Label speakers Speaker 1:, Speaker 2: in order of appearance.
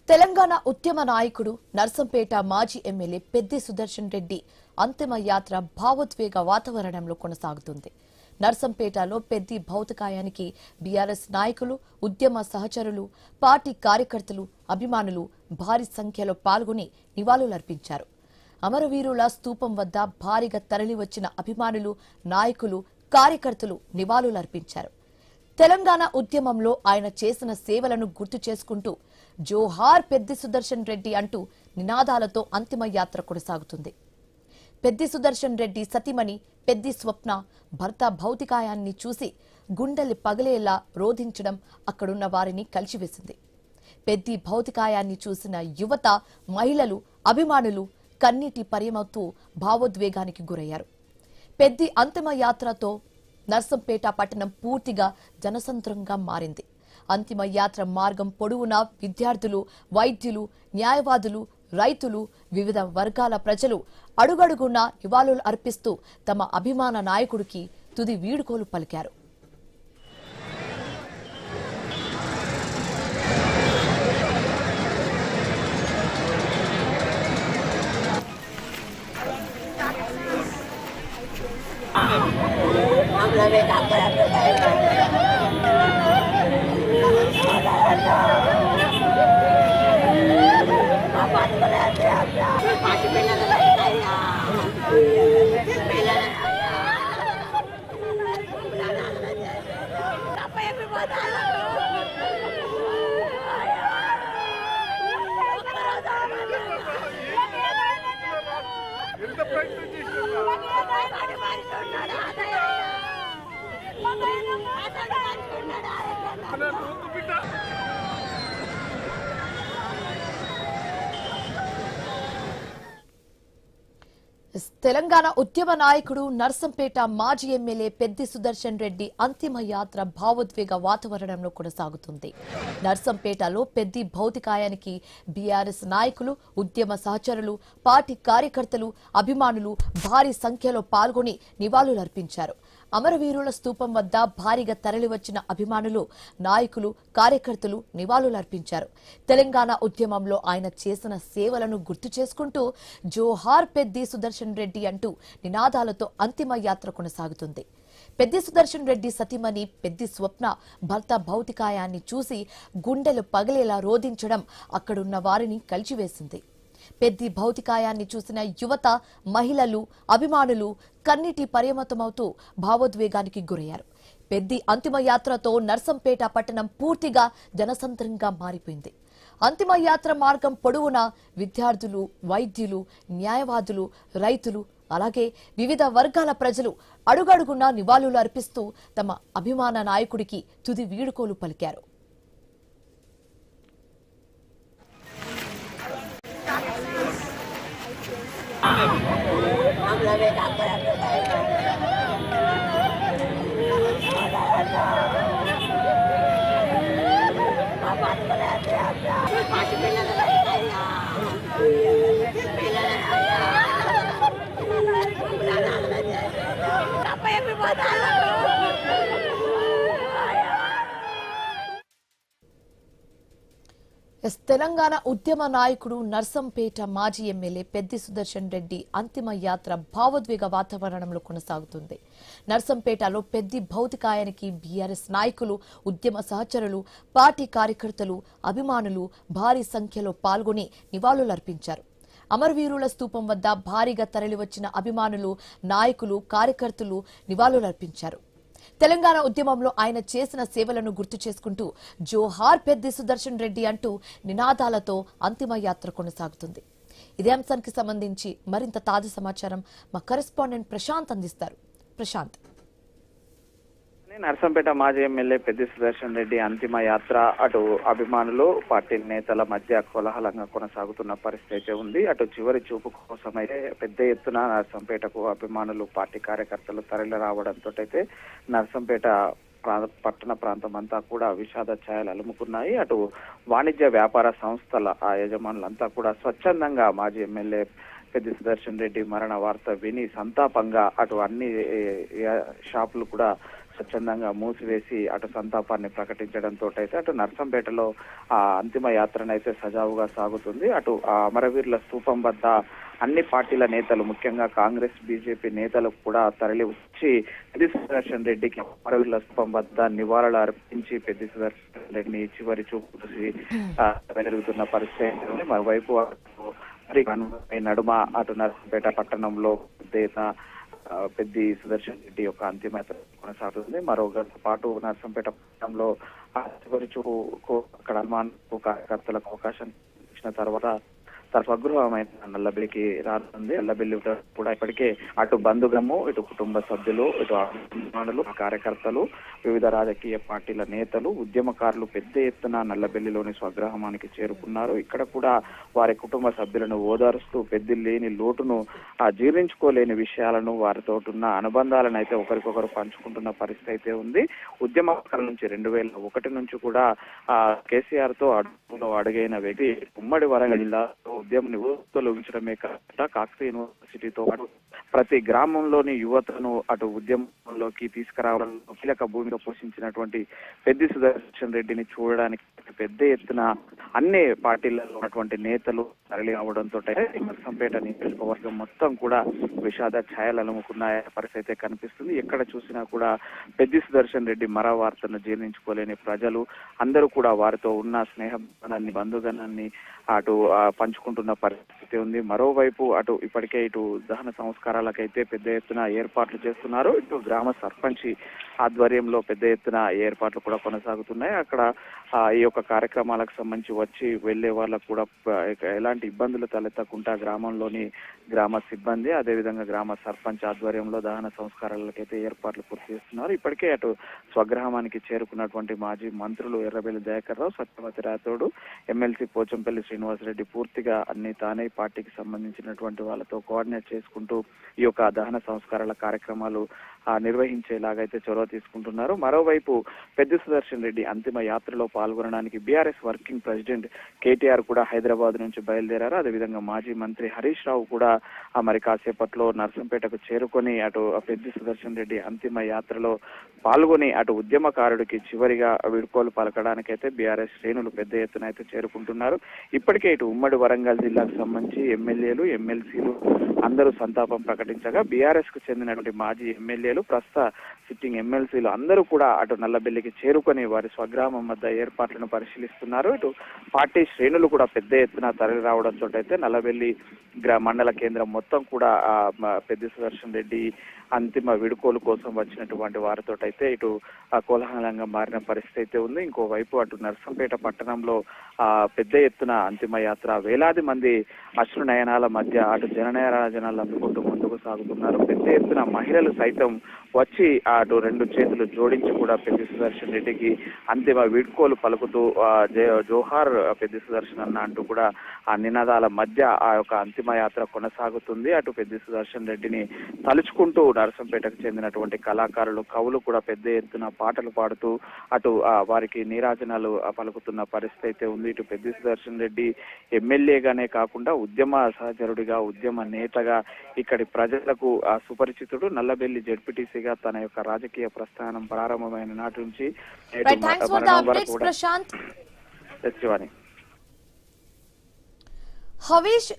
Speaker 1: తెలంగాణ ఉద్యమ నాయకుడు నర్సంపేట మాజీ ఎమ్మెల్యే పెద్ది సుదర్శన్ రెడ్డి అంతిమ యాత్ర భావోద్వేగ వాతావరణంలో కొనసాగుతుంది. నర్సంపేటలో పెద్ది భౌతికాయానికి బీఆర్ఎస్ నాయకులు, ఉద్యమ సహచరులు, పార్టీ కార్యకర్తలు, అభిమానులు భారీ సంఖ్యలో పాల్గొని నివాళులర్పించారు. అమరవీరుల స్తూపం వద్ద భారీగా తరలివచ్చిన అభిమానులు, నాయకులు, కార్యకర్తలు నివాళులర్పించారు. తెలంగాణ ఉద్యమంలో ఆయన చేసిన సేవలను గుర్తు చేసుకుంటూ జోహార్ పెద్ది సుదర్శన్ రెడ్డి అంటూ నినాదాలతో అంతిమ యాత్ర కొనసాగుతుంది. పెద్ది సుదర్శన్ రెడ్డి సతీమణి పెద్ది స్వప్న భర్త భౌతికాయాన్ని చూసి గుండెలు పగిలేలా రోధించడం అక్కడున్న వారిని కలిచివేసింది. పెద్ది భౌతికాయాన్ని చూసిన యువత, మహిళలు, అభిమానులు కన్నీటి పర్యమవుతూ భావోద్వేగానికి గురయ్యారు. పెద్ది అంతిమ యాత్రతో నర్సంపేట పట్టణం పూర్తిగా జనసంద్రంగా మారింది. అంతిమ యాత్ర మార్గం పొడవునా విద్యార్థులు, వైద్యులు, న్యాయవాదులు, రైతులు, వివిధ వర్గాల ప్రజలు అడుగడుగునా నివాళులు అర్పిస్తూ తమ అభిమాన నాయకుడికి తుది వీడుకోలు పలికారు. తెలంగాణ ఉద్యమ నాయకుడు నర్సంపేట మాజీ ఎమ్మెల్యే పెద్ది సుదర్శన్ రెడ్డి అంతిమ యాత్ర భావోద్వేగ వాతావరణంలో కొనసాగుతుంది. నర్సంపేటలో పెద్ది భౌతికాయానికి బీఆర్ఎస్ నాయకులు, ఉద్యమ సహచరులు, పార్టీ కార్యకర్తలు, అభిమానులు భారీ సంఖ్యలో పాల్గొని నివాళులర్పించారు. అమరవీరుల స్తూపం వద్ద భారీగా తరలివచ్చిన అభిమానులు, నాయకులు, కార్యకర్తలు నివాళులర్పించారు. తెలంగాణ ఉద్యమంలో ఆయన చేసిన సేవలను గుర్తు చేసుకుంటూ జోహార్ పెద్ది సుదర్శన్ రెడ్డి అంటూ నినాదాలతో అంతిమ యాత్ర కొనసాగుతుంది. పెద్ది సుదర్శన్ రెడ్డి సతీమణి పెద్ది స్వప్న భర్త భౌతికాయాన్ని చూసి గుండెలు పగిలేలా రోధించడం అక్కడున్న వారిని కలిచివేసింది. పెద్ది భౌతికాయాన్ని చూసిన యువత, మహిళలు, అభిమానులు కన్నీటి పర్యమతమవుతూ భావోద్వేగానికి గురయ్యారు. పెద్ది అంతిమ యాత్రతో నర్సంపేట పట్టణం పూర్తిగా జనసంద్రంగా మారిపోయింది. అంతిమ యాత్ర మార్గం పొడవునా విద్యార్థులు, వైద్యులు, న్యాయవాదులు, రైతులు, అలాగే వివిధ వర్గాల ప్రజలు అడుగడుగునా నివాళులు అర్పిస్తూ తమ అభిమాన నాయకుడికి తుది వీడుకోలు పలికారు. తెలంగాణ ఉద్యమ నాయకుడు నర్సంపేట మాజీ ఎమ్మెల్యే పెద్ది సుదర్శన్ రెడ్డి అంతిమ యాత్ర భావోద్వేగ వాతావరణంలో కొనసాగుతుంది. నర్సంపేటలో పెద్ది భౌతికాయానికి బీఆర్ఎస్ నాయకులు, ఉద్యమ సహచరులు, పార్టీ కార్యకర్తలు, అభిమానులు భారీ సంఖ్యలో పాల్గొని నివాళులర్పించారు. అమరవీరుల స్తూపం వద్ద భారీగా తరలివచ్చిన అభిమానులు, నాయకులు, కార్యకర్తలు నివాళులర్పించారు. తెలంగాణ ఉద్యమంలో ఆయన చేసిన సేవలను గుర్తు చేసుకుంటూ జోహార్ పెద్ది సుదర్శన్ రెడ్డి అంటూ నినాదాలతో అంతిమ యాత్ర కొనసాగుతుంది. ఇదే అంశానికి సంబంధించి మరింత తాజా సమాచారం మా కరెస్పాండెంట్ ప్రశాంత్ అందిస్తారు. ప్రశాంత్.
Speaker 2: నర్సంపేట మాజీ ఎమ్మెల్యే పెద్ది సుదర్శన్ రెడ్డి అంతిమ యాత్ర అటు అభిమానులు, పార్టీ నేతల మధ్య కోలాహలంగా కొనసాగుతున్న పరిస్థితి ఉంది. అటు చివరి చూపు కోసమైతే పెద్ద ఎత్తున నర్సంపేటకు అభిమానులు, పార్టీ కార్యకర్తలు తరలి రావడంతో అయితే నర్సంపేట పట్టణ ప్రాంతం అంతా కూడా విషాద ఛాయలు అలుముకున్నాయి. అటు వాణిజ్య వ్యాపార సంస్థల ఆ యజమానులంతా కూడా స్వచ్ఛందంగా మాజీ ఎమ్మెల్యే పెద్ది సుదర్శన్ రెడ్డి మరణ వార్త విని సంతాపంగా అటు అన్ని షాపులు కూడా స్వచ్ఛందంగా మూసివేసి అటు సంతాపాన్ని ప్రకటించడంతో అయితే అటు నర్సంపేటలో ఆ అంతిమ యాత్రనైతే సజావుగా సాగుతుంది. అటు ఆ అమరవీరుల స్తూపం వద్ద అన్ని పార్టీల నేతలు, ముఖ్యంగా కాంగ్రెస్ బీజేపీ నేతలు కూడా తరలి వచ్చి పెద్ది సుదర్శన్ రెడ్డికి అమరవీరుల స్తూపం వద్ద నివాళులు అర్పించి పెద్ది సుదర్శన్ రెడ్డిని చివరి చూపు చూసి వెలుగుతున్న పరిస్థితి. మరోవైపు నడుమ అటు నర్సంపేట పట్టణంలో పెద్ది సుదర్శన్ రెడ్డి యొక్క అంతిమ యాత్ర కొనసాగుతుంది. మరో గంట పాటు నర్సంపేట పట్టణంలో చివరి చూపు అక్కడ హనుమాన్ కార్యకర్తలకు అవకాశం ఇచ్చిన తర్వాత స్వగృహమైన నల్లబెల్లికి రానుంది. నల్లబెల్లి కూడా ఇప్పటికే అటు బంధుగము, ఇటు కుటుంబ సభ్యులు, ఇటు అభిమానులు, కార్యకర్తలు, వివిధ రాజకీయ పార్టీల నేతలు, ఉద్యమకారులు పెద్ద ఎత్తున నల్లబెల్లిలోని స్వగ్రామానికి చేరుకున్నారు. ఇక్కడ కూడా వారి కుటుంబ సభ్యులను ఓదారుస్తూ పెద్ద లేని లోటును జీర్ణించుకోలేని విషయాలను, వారితో ఉన్న అనుబంధాలను అయితే ఒకరికొకరు పంచుకుంటున్న పరిస్థితి అయితే ఉంది. ఉద్యమకారుల నుంచి 2001 నుంచి కూడా కేసీఆర్ తో అడుగైన వ్యక్తి ఉమ్మడి వరంగల్ జిల్లాలో ఉద్యమం తొలగించడమే కాకుండా కాకతీయ యూనివర్సిటీతో పాటు ప్రతి గ్రామంలోని యువతను అటు ఉద్యమంలోకి తీసుకురావడంలో కీలక భూమిక పోషించినటువంటి పెద్ది సుదర్శన్ రెడ్డిని చూడడానికి పెద్ద ఎత్తున అన్ని పార్టీలలో ఉన్నటువంటి నేతలు తరలి అవడంతో నర్సంపేట నియోజకవర్గం మొత్తం కూడా విషాద ఛాయలు అలుముకున్న పరిస్థితి కనిపిస్తుంది. ఎక్కడ చూసినా కూడా పెద్ది సుదర్శన్ రెడ్డి మరో వార్తను జీర్ణించుకోలేని ప్రజలు అందరూ కూడా వారితో ఉన్న స్నేహబంధాన్ని, బంధుగణాన్ని అటు పంచుకుంటున్న పరిస్థితి ఉంది. మరోవైపు అటు ఇప్పటికే ఇటు దహన సంస్కారాలకైతే పెద్ద ఎత్తున ఏర్పాట్లు చేస్తున్నారు. ఇటు గ్రామ సర్పంచి ఆధ్వర్యంలో పెద్ద ఎత్తున ఏర్పాట్లు కూడా కొనసాగుతున్నాయి. అక్కడ ఈ యొక్క కార్యక్రమాలకు సంబంధించి వచ్చి వెళ్లే వాళ్ళకు కూడా ఎలాంటి ఇబ్బందులు తలెత్తకుండా గ్రామంలోని గ్రామ సిబ్బంది, అదేవిధంగా గ్రామ సర్పంచ్ ఆధ్వర్యంలో దహన సంస్కారాలకైతే ఏర్పాట్లు పూర్తి చేస్తున్నారు. ఇప్పటికే అటు స్వగ్రామానికి చేరుకున్నటువంటి మాజీ మంత్రులు ఎర్రబెల్లి దయాకర్ రావు, సత్యవతి రాథోడ్, ఎమ్మెల్సీ పోచంపల్లి శ్రీనివాసరెడ్డి పూర్తిగా అన్ని తానే పార్టీకి సంబంధించినటువంటి వాళ్ళతో కోఆర్డినేట్ చేసుకుంటూ ఈ యొక్క దహన సంస్కారాల కార్యక్రమాలు నిర్వహించేలాగైతే చొరవ తీసుకుంటున్నారు. మరోవైపు పెద్ది సుదర్శన్ రెడ్డి అంతిమ యాత్రలో పాల్గొనడానికి బీఆర్ఎస్ వర్కింగ్ ప్రెసిడెంట్ కేటీఆర్ కూడా హైదరాబాద్ నుంచి బయలుదేరారు. అదేవిధంగా మాజీ మంత్రి హరీష్ రావు కూడా మరి కాసేపట్లో నర్సంపేటకు చేరుకొని అటు పెద్ది సుదర్శన్ రెడ్డి అంతిమ యాత్రలో పాల్గొని అటు ఉద్యమకారుడికి చివరిగా వీడ్కోలు పలకడానికైతే బీఆర్ఎస్ శ్రేణులు పెద్ద ఎత్తున అయితే చేరుకుంటున్నారు. ఇప్పటికే ఇటు ఉమ్మడి వరంగల్ జిల్లాకు సంబంధించి ఎమ్మెల్యేలు, ఎమ్మెల్సీలు అందరూ సంతాపం ప్రకటించగా బీఆర్ఎస్ కు చెందినటువంటి మాజీ ఎమ్మెల్యేలు, ప్రస్తుత సిట్టింగ్ ఎమ్మెల్సీలు అందరూ కూడా అటు నల్లబెల్లికి చేరుకొని వారి స్వగ్రామం వద్ద ఏర్పాట్లను పరిశీలిస్తున్నారు. ఇటు పార్టీ శ్రేణులు కూడా పెద్ద ఎత్తున తరలి రావడంతో అయితే నల్లబెల్లి మండల కేంద్రం మొత్తం కూడా పెద్ది సుదర్శన్ రెడ్డి అంతిమ విడుకోలు కోసం వచ్చినటువంటి వారితో అయితే ఇటు కోలాహలంగా మారిన పరిస్థితి అయితే ఉంది. ఇంకోవైపు అటు నర్సంపేట పట్టణంలో పెద్ద ఎత్తున అంతిమ యాత్ర వేలాది మంది అశ్రు నయనాల మధ్య అటు జననయరాజనాలు అందుకుంటూ ముందుకు సాగుతున్నారు. పెద్ద ఎత్తున మహిళలు సైతం వచ్చి అటు రెండు చేతులు జోడించి కూడా పెద్ది సుదర్శన్ రెడ్డికి అంతిమ వీడ్కోలు పలుకుతూ జోహార్ పెద్ది సుదర్శన్ అన్న అంటూ కూడా ఆ నినాదాల మధ్య ఆ యొక్క అంతిమ యాత్ర కొనసాగుతుంది. అటు పెద్ది సుదర్శన్ రెడ్డిని తలుచుకుంటూ నర్సంపేటకు చెందినటువంటి కళాకారులు, కవులు కూడా పెద్ద ఎత్తున పాటలు పాడుతూ అటు వారికి నీరాజనాలు పలుకుతున్న పరిస్థితి అయితే ఉంది. ఇటు పెద్ది సుదర్శన్ రెడ్డి ఎమ్మెల్యేగానే కాకుండా ఉద్యమ సహచరుడిగా, ఉద్యమ నేతగా ఇక్కడి ప్రజలకు సుపరిచితుడు. నల్లబెల్లి జెడ్పీటీసీగా తన యొక్క రాజకీయ ప్రస్థానం ప్రారంభమైన నాటి నుంచి
Speaker 1: హరీష్